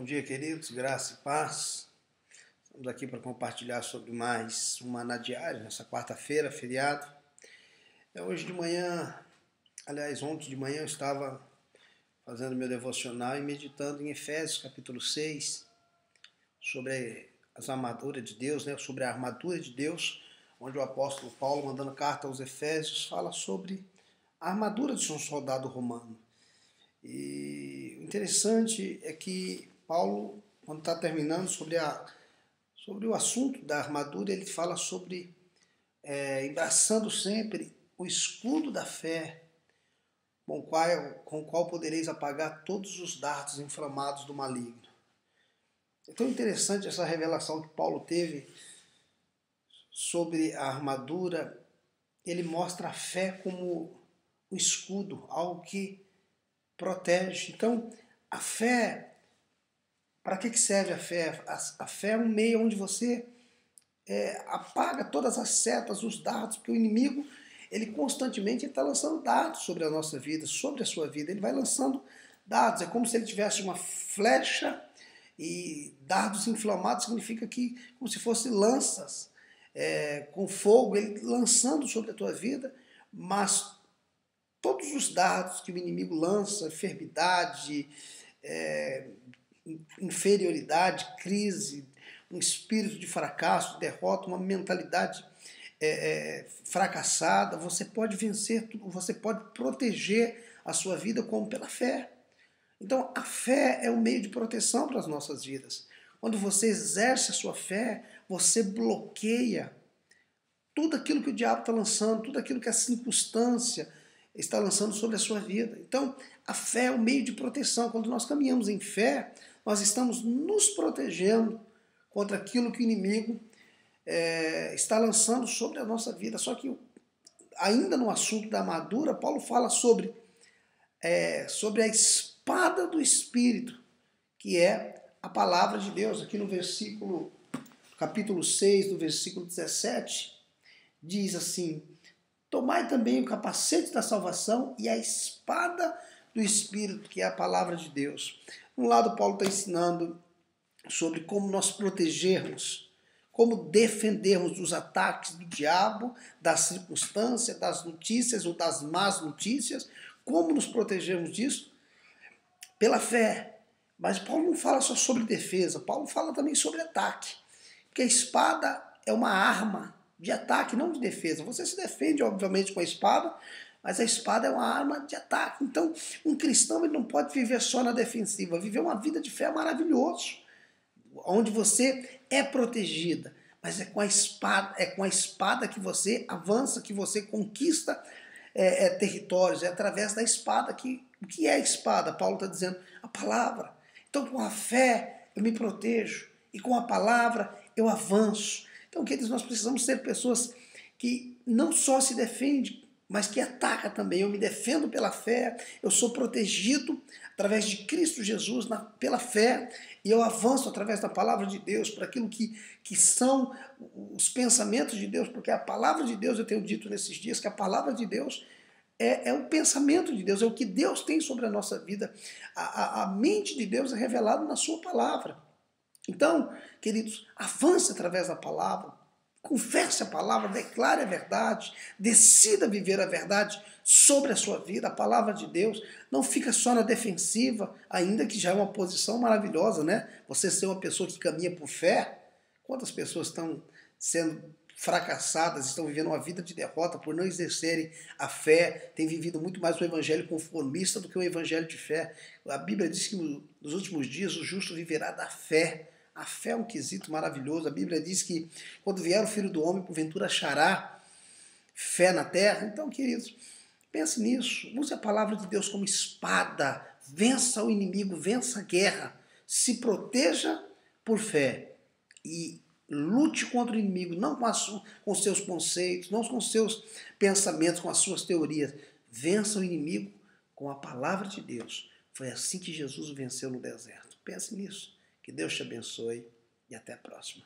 Bom dia, queridos, graça e paz. Estamos aqui para compartilhar sobre mais uma Maná Diária, nessa quarta-feira, feriado. Hoje de manhã, aliás, ontem de manhã eu estava fazendo meu devocional e meditando em Efésios capítulo 6, sobre as armaduras de Deus, sobre a armadura de Deus, onde o apóstolo Paulo, mandando carta aos Efésios, fala sobre a armadura de um soldado romano. E o interessante é que Paulo, quando está terminando sobre o assunto da armadura, ele fala sobre embraçando sempre o escudo da fé, com o qual podereis apagar todos os dardos inflamados do maligno. É tão interessante essa revelação que Paulo teve sobre a armadura. Ele mostra a fé como um escudo, algo que protege. Então, a fé, para que serve a fé? A fé é um meio onde você apaga todas as setas, os dardos, porque o inimigo, ele constantemente está lançando dardos sobre a nossa vida, sobre a sua vida. Ele vai lançando dardos, é como se ele tivesse uma flecha, e dardos inflamados significa que, como se fossem lanças com fogo, ele lançando sobre a tua vida, mas todos os dardos que o inimigo lança, enfermidade, inferioridade, crise, um espírito de fracasso, derrota, uma mentalidade fracassada, você pode vencer tudo, você pode proteger a sua vida como pela fé. Então, a fé é um meio de proteção para as nossas vidas. Quando você exerce a sua fé, você bloqueia tudo aquilo que o diabo está lançando, tudo aquilo que a circunstância está lançando sobre a sua vida. Então, a fé é um meio de proteção. Quando nós caminhamos em fé, nós estamos nos protegendo contra aquilo que o inimigo está lançando sobre a nossa vida. Só que, ainda no assunto da armadura, Paulo fala sobre a espada do Espírito, que é a palavra de Deus. Aqui no capítulo 6, do versículo 17, diz assim: tomai também o capacete da salvação e a espada do Espírito, que é a palavra de Deus. Um lado, Paulo está ensinando sobre como nós protegermos, como defendermos dos ataques do diabo, das circunstâncias, das notícias ou das más notícias, como nos protegermos disso? Pela fé. Mas Paulo não fala só sobre defesa, Paulo fala também sobre ataque. Porque a espada é uma arma de ataque, não de defesa. Você se defende, obviamente, com a espada, mas a espada é uma arma de ataque. Então, um cristão, ele não pode viver só na defensiva. Viver uma vida de fé é maravilhoso, onde você é protegida, mas é com a espada que você avança, que você conquista territórios. É através da espada. O que é a espada? Paulo está dizendo a palavra. Então, com a fé eu me protejo, e com a palavra eu avanço. Então, queridos, nós precisamos ser pessoas que não só se defendem, mas que atacam também. Eu me defendo pela fé, eu sou protegido através de Cristo Jesus, pela fé, e eu avanço através da palavra de Deus, para aquilo que são os pensamentos de Deus, porque a palavra de Deus, eu tenho dito nesses dias, que a palavra de Deus é o pensamento de Deus, é o que Deus tem sobre a nossa vida. A mente de Deus é revelada na sua palavra. Então, queridos, avance através da palavra, confesse a palavra, declare a verdade, decida viver a verdade sobre a sua vida, a palavra de Deus. Não fica só na defensiva, ainda que já é uma posição maravilhosa, né? Você ser uma pessoa que caminha por fé. Quantas pessoas estão sendo fracassadas, estão vivendo uma vida de derrota por não exercerem a fé, têm vivido muito mais o evangelho conformista do que o evangelho de fé. A Bíblia diz que nos últimos dias o justo viverá da fé. A fé é um quesito maravilhoso. A Bíblia diz que quando vier o Filho do Homem, porventura achará fé na terra. Então, queridos, pense nisso. Use a palavra de Deus como espada. Vença o inimigo, vença a guerra. Se proteja por fé e lute contra o inimigo, não com seus conceitos, não com seus pensamentos, com as suas teorias. Vença o inimigo com a palavra de Deus. Foi assim que Jesus venceu no deserto. Pense nisso. Que Deus te abençoe e até a próxima.